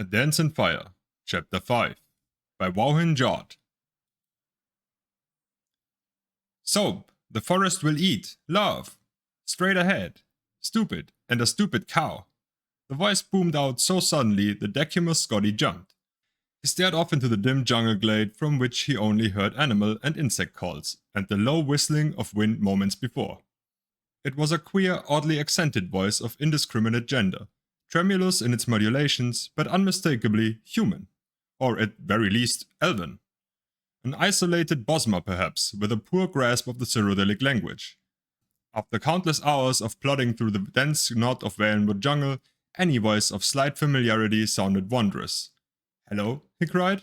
A Dance in Fire, Chapter 5, by Wauhin Jod. Soap, the forest will eat, love. Straight ahead. Stupid, and a stupid cow. The voice boomed out so suddenly the Decumus Scotty jumped. He stared off into the dim jungle glade from which he only heard animal and insect calls, and the low whistling of wind moments before. It was a queer, oddly accented voice of indiscriminate gender, tremulous in its modulations, but unmistakably human, or at very least elven. An isolated Bosma perhaps, with a poor grasp of the Cyrodiilic language. After countless hours of plodding through the dense knot of Valenwood jungle, any voice of slight familiarity sounded wondrous. "Hello?" he cried.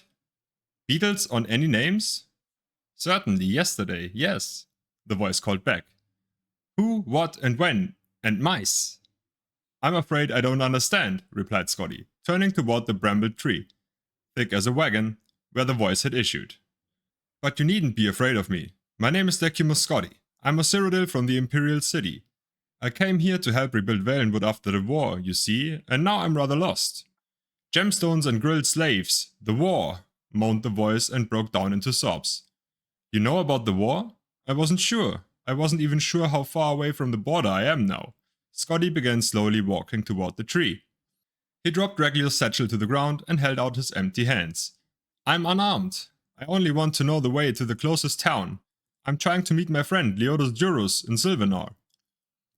"Beetles on any names?" "Certainly, yesterday, yes," the voice called back. "Who, what, and when? And mice?" "I'm afraid I don't understand," replied Scotty, turning toward the brambled tree, thick as a wagon, where the voice had issued. "But you needn't be afraid of me. My name is Decumus Scotty. I'm a Cyrodiil from the Imperial City. I came here to help rebuild Valenwood after the war, you see, and now I'm rather lost." "Gemstones and grilled slaves, the war," moaned the voice and broke down into sobs. "You know about the war? I wasn't sure. I wasn't even sure how far away from the border I am now." Scotty began slowly walking toward the tree. He dropped Regulus' satchel to the ground and held out his empty hands. "I'm unarmed. I only want to know the way to the closest town. I'm trying to meet my friend Leodus Jurus in Sylvanar."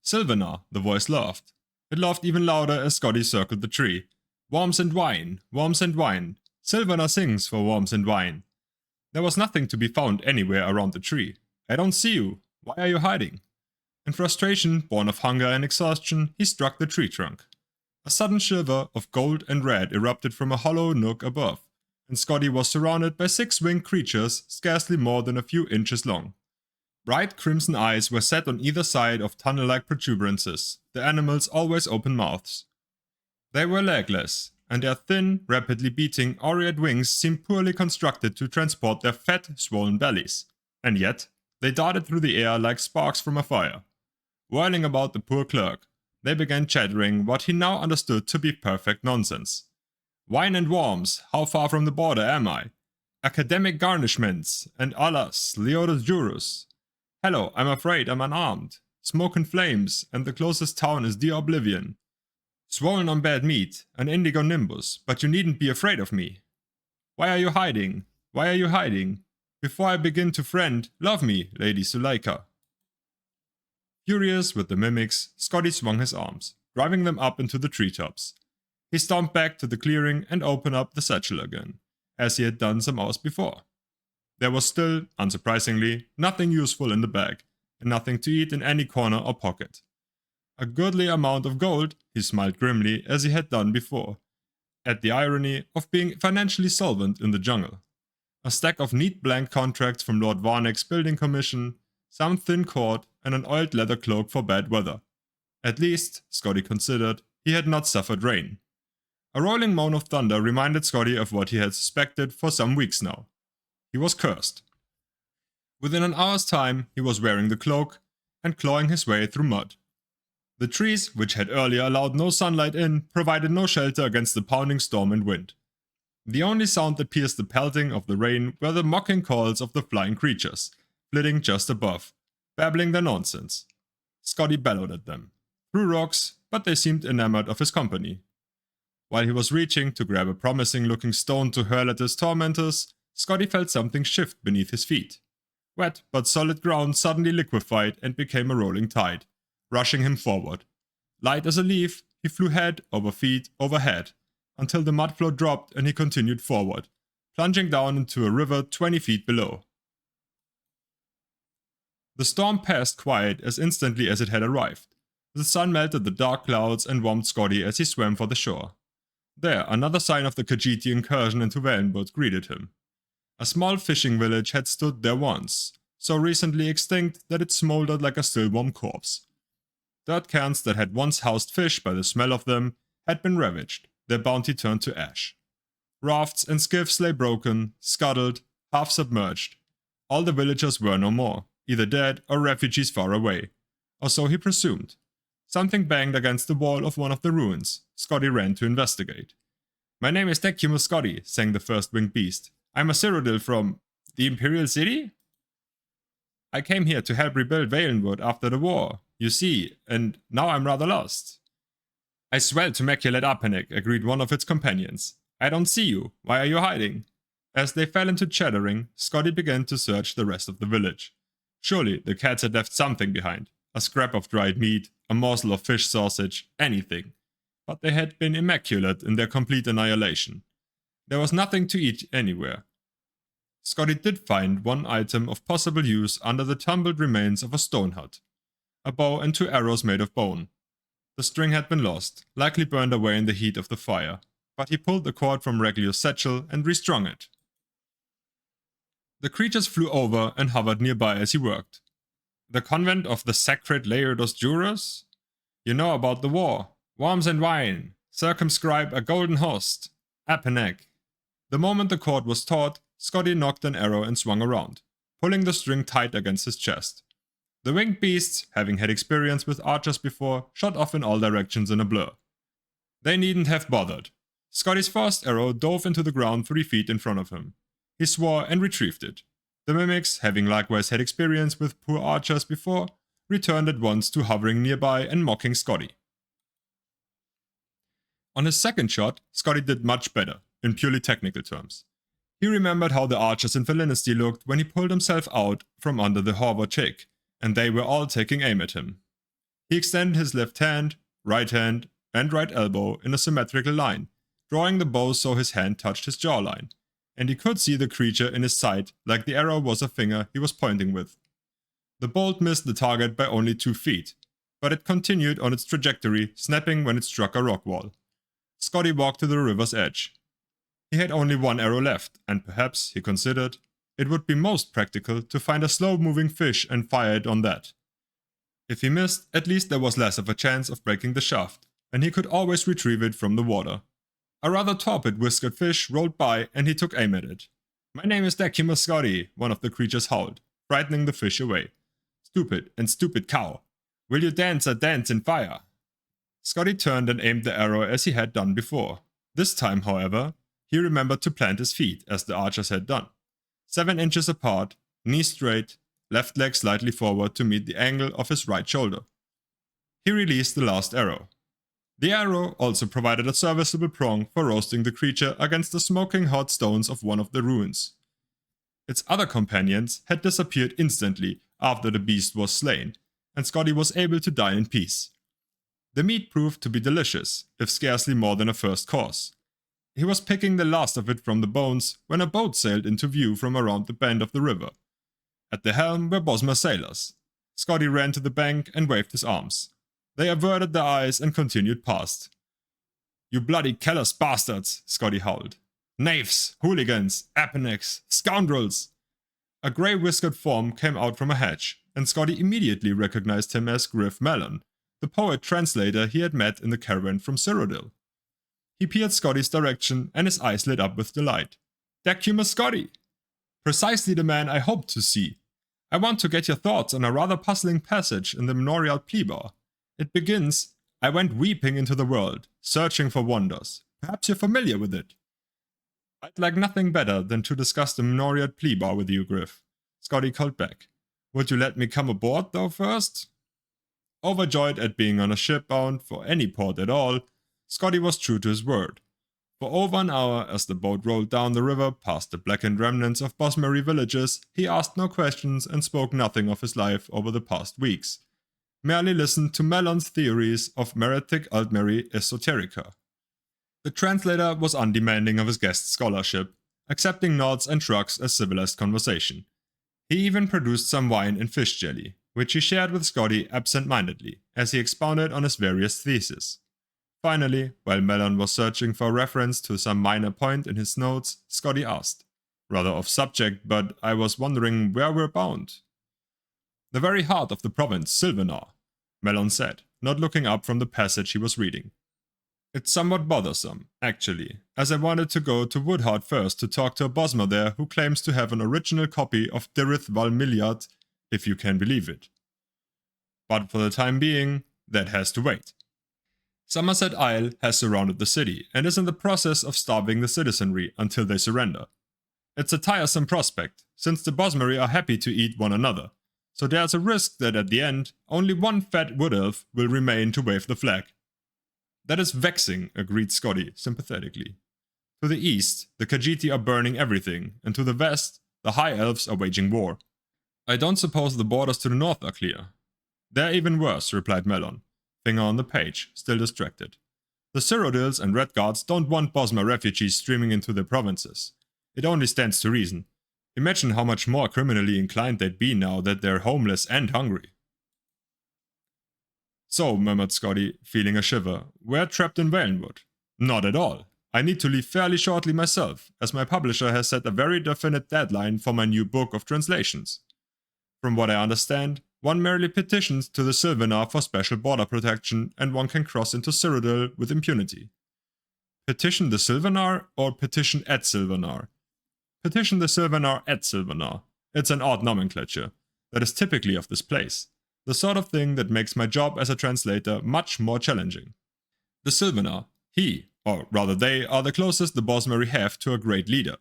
"Sylvanar," the voice laughed. It laughed even louder as Scotty circled the tree. "Worms and wine, worms and wine. Sylvanar sings for worms and wine." There was nothing to be found anywhere around the tree. "I don't see you. Why are you hiding?" In frustration, born of hunger and exhaustion, he struck the tree trunk. A sudden shiver of gold and red erupted from a hollow nook above, and Scotty was surrounded by 6 winged creatures scarcely more than a few inches long. Bright crimson eyes were set on either side of tunnel-like protuberances, the animals' always open mouths. They were legless, and their thin, rapidly beating, aureate wings seemed poorly constructed to transport their fat, swollen bellies. And yet, they darted through the air like sparks from a fire. Whirling about the poor clerk, they began chattering what he now understood to be perfect nonsense. "Wine and worms, how far from the border am I? Academic garnishments, and alas, Leodus Jurus. Hello, I'm afraid I'm unarmed. Smoke and flames, and the closest town is dear Oblivion. Swollen on bad meat, an indigo nimbus, but you needn't be afraid of me. Why are you hiding? Why are you hiding? Before I begin to friend, love me, Lady Suleika." Furious with the mimics, Scotty swung his arms, driving them up into the treetops. He stomped back to the clearing and opened up the satchel again, as he had done some hours before. There was still, unsurprisingly, nothing useful in the bag, and nothing to eat in any corner or pocket. A goodly amount of gold, he smiled grimly as he had done before, at the irony of being financially solvent in the jungle. A stack of neat blank contracts from Lord Varnek's building commission, some thin cord, and an oiled leather cloak for bad weather. At least, Scotty considered, he had not suffered rain. A rolling moan of thunder reminded Scotty of what he had suspected for some weeks now. He was cursed. Within an hour's time, he was wearing the cloak and clawing his way through mud. The trees, which had earlier allowed no sunlight in, provided no shelter against the pounding storm and wind. The only sound that pierced the pelting of the rain were the mocking calls of the flying creatures, flitting just above, babbling their nonsense. Scotty bellowed at them, threw rocks, but they seemed enamored of his company. While he was reaching to grab a promising-looking stone to hurl at his tormentors, Scotty felt something shift beneath his feet. Wet but solid ground suddenly liquefied and became a rolling tide, rushing him forward. Light as a leaf, he flew head over feet over head, until the mud flow dropped and he continued forward, plunging down into a river 20 feet below. The storm passed quiet as instantly as it had arrived. The sun melted the dark clouds and warmed Scotty as he swam for the shore. There, another sign of the Khajiiti incursion into Valenwood greeted him. A small fishing village had stood there once, so recently extinct that it smoldered like a still-warm corpse. Dirt cairns that had once housed fish by the smell of them had been ravaged, their bounty turned to ash. Rafts and skiffs lay broken, scuttled, half submerged. All the villagers were no more, either dead or refugees far away, or so he presumed. Something banged against the wall of one of the ruins. Scotty ran to investigate. My name is Decumus Scotty, sang the first winged beast. I'm a Cyrodiil from the Imperial City? I came here to help rebuild Valenwood after the war, you see, and now I'm rather lost. I swell to Maculate Apenek, agreed one of its companions. I don't see you. Why are you hiding? As they fell into chattering, Scotty began to search the rest of the village. Surely the cats had left something behind. A scrap of dried meat, a morsel of fish sausage, anything. But they had been immaculate in their complete annihilation. There was nothing to eat anywhere. Scotty did find one item of possible use under the tumbled remains of a stone hut. A bow and 2 arrows made of bone. The string had been lost, likely burned away in the heat of the fire, but he pulled the cord from Reglio's satchel and restrung it. The creatures flew over and hovered nearby as he worked. The convent of the sacred Laerdos Jurors? You know about the war. Worms and wine. Circumscribe a golden host. Apenek. The moment the cord was taut, Scotty knocked an arrow and swung around, pulling the string tight against his chest. The winged beasts, having had experience with archers before, shot off in all directions in a blur. They needn't have bothered. Scotty's first arrow dove into the ground 3 feet in front of him. He swore and retrieved it. The mimics, having likewise had experience with poor archers before, returned at once to hovering nearby and mocking Scotty. On his second shot, Scotty did much better, in purely technical terms. He remembered how the archers in Felinity looked when he pulled himself out from under the Horvor Chick, and they were all taking aim at him. He extended his left hand, and right elbow in a symmetrical line, drawing the bow so his hand touched his jawline, and he could see the creature in his sight like the arrow was a finger he was pointing with. The bolt missed the target by only 2 feet, but it continued on its trajectory, snapping when it struck a rock wall. Scotty walked to the river's edge. He had only 1 arrow left, and perhaps, he considered, it would be most practical to find a slow-moving fish and fire it on that. If he missed, at least there was less of a chance of breaking the shaft, and he could always retrieve it from the water. A rather torpid whiskered fish rolled by and he took aim at it. My name is Decumus Scotty, one of the creatures howled, frightening the fish away. Stupid cow. Will you dance a dance in fire? Scotty turned and aimed the arrow as he had done before. This time, however, he remembered to plant his feet as the archers had done. 7 inches apart, knees straight, left leg slightly forward to meet the angle of his right shoulder. He released the last arrow. The arrow also provided a serviceable prong for roasting the creature against the smoking hot stones of one of the ruins. Its other companions had disappeared instantly after the beast was slain, and Scotty was able to die in peace. The meat proved to be delicious, if scarcely more than a first course. He was picking the last of it from the bones when a boat sailed into view from around the bend of the river. At the helm were Bosmer sailors. Scotty ran to the bank and waved his arms. They averted their eyes and continued past. You bloody callous bastards, Scotty howled. Knaves, hooligans, apeneks, scoundrels! A grey-whiskered form came out from a hedge, and Scotty immediately recognized him as Griff Mellon, the poet-translator he had met in the caravan from Cyrodiil. He peered Scotty's direction, and his eyes lit up with delight. Decumus Scotty! Precisely the man I hoped to see. I want to get your thoughts on a rather puzzling passage in the Memorial Plebar. It begins, I went weeping into the world, searching for wonders. Perhaps you're familiar with it. I'd like nothing better than to discuss the Memorial Plebar with you, Griff. Scotty called back. Would you let me come aboard, though, first? Overjoyed at being on a ship bound for any port at all, Scotty was true to his word. For over an hour, as the boat rolled down the river past the blackened remnants of Bosmery villages, he asked no questions and spoke nothing of his life over the past weeks. Merely listened to Mellon's theories of Meretic Altmeri Esoterica. The translator was undemanding of his guest's scholarship, accepting nods and shrugs as civilized conversation. He even produced some wine and fish jelly, which he shared with Scotty absent-mindedly, as he expounded on his various theses. Finally, while Mellon was searching for reference to some minor point in his notes, Scotty asked, rather off subject, but I was wondering where we're bound. The very heart of the province, Sylvanar, Mellon said, not looking up from the passage he was reading. It's somewhat bothersome, actually, as I wanted to go to Woodhart first to talk to a Bosmer there who claims to have an original copy of Dirith Valmiliad, if you can believe it. But for the time being, that has to wait. Somerset Isle has surrounded the city and is in the process of starving the citizenry until they surrender. It's a tiresome prospect, since the Bosmeri are happy to eat one another, so there's a risk that at the end, only one fat wood elf will remain to wave the flag. That is vexing, agreed Scotty sympathetically. To the east, the Khajiit are burning everything, and to the west, the High Elves are waging war. I don't suppose the borders to the north are clear. They're even worse, replied Melon, finger on the page, still distracted. The Cyrodiils and Red Guards don't want Bosmer refugees streaming into their provinces. It only stands to reason. Imagine how much more criminally inclined they'd be now that they're homeless and hungry. So, murmured Scotty, feeling a shiver, we're trapped in Valenwood. Not at all. I need to leave fairly shortly myself, as my publisher has set a very definite deadline for my new book of translations. From what I understand, one merely petitions to the Sylvanar for special border protection, and one can cross into Cyrodiil with impunity. Petition the Sylvanar or petition at Sylvanar? Petition the Sylvanar at Sylvanar. It's an odd nomenclature that is typically of this place, the sort of thing that makes my job as a translator much more challenging. The Sylvanar, or rather they, are the closest the Bosmeri have to a great leader.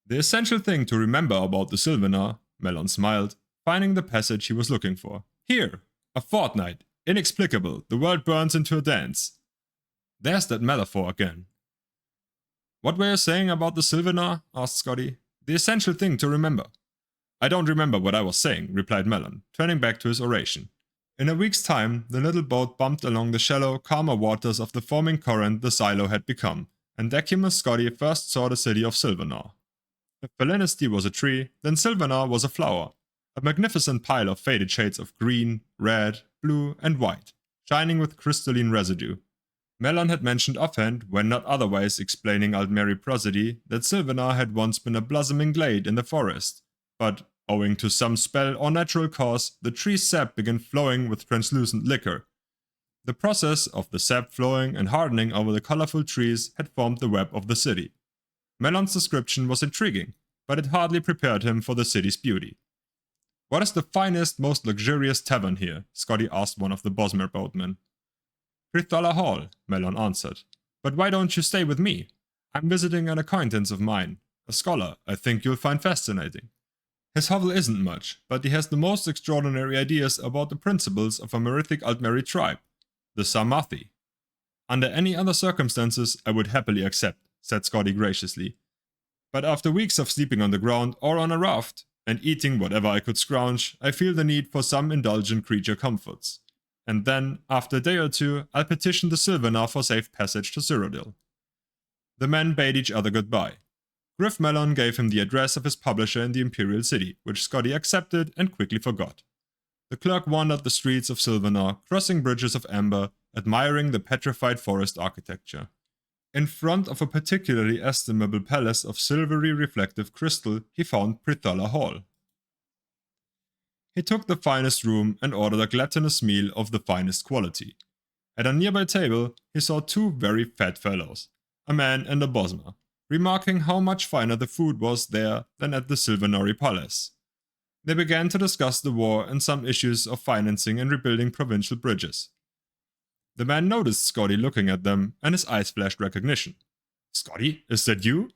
The essential thing to remember about the Sylvanar, Melon smiled, finding the passage he was looking for. Here, a fortnight, inexplicable, the world burns into a dance. There's that metaphor again. What were you saying about the Sylvanar? Asked Scotty. The essential thing to remember. I don't remember what I was saying, replied Melon, turning back to his oration. In a week's time, the little boat bumped along the shallow, calmer waters of the foaming current the silo had become, and Decimus Scotty first saw the city of Sylvanar. If Felinesti was a tree, then Sylvanar was a flower, a magnificent pile of faded shades of green, red, blue, and white, shining with crystalline residue. Melon had mentioned offhand, when not otherwise explaining Altmeri prosody, that Sylvanar had once been a blossoming glade in the forest, but, owing to some spell or natural cause, the tree's sap began flowing with translucent liquor. The process of the sap flowing and hardening over the colorful trees had formed the web of the city. Melon's description was intriguing, but it hardly prepared him for the city's beauty. What is the finest, most luxurious tavern here? Scotty asked one of the Bosmer boatmen. Prithala Hall, Melon answered. But why don't you stay with me? I'm visiting an acquaintance of mine, a scholar I think you'll find fascinating. His hovel isn't much, but he has the most extraordinary ideas about the principles of a Merithic Altmeri tribe, the Sarmathi. Under any other circumstances, I would happily accept, said Scotty graciously. But after weeks of sleeping on the ground or on a raft, and eating whatever I could scrounge, I feel the need for some indulgent creature comforts. And then, after a day or two, I'll petition the Sylvanar for safe passage to Cyrodiil. The men bade each other goodbye. Griff Melon gave him the address of his publisher in the Imperial City, which Scotty accepted and quickly forgot. The clerk wandered the streets of Sylvanar, crossing bridges of amber, admiring the petrified forest architecture. In front of a particularly estimable palace of silvery reflective crystal, he found Prithala Hall. He took the finest room and ordered a gluttonous meal of the finest quality. At a nearby table, he saw two very fat fellows, a man and a Bosmer, remarking how much finer the food was there than at the Sylvanari Palace. They began to discuss the war and some issues of financing and rebuilding provincial bridges. The man noticed Scotty looking at them, and his eyes flashed recognition. Scotty, is that you?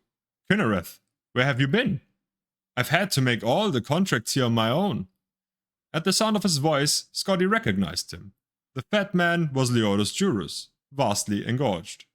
Kynareth, where have you been? I've had to make all the contracts here on my own. At the sound of his voice, Scotty recognized him. The fat man was Leodus Jurus, vastly engorged.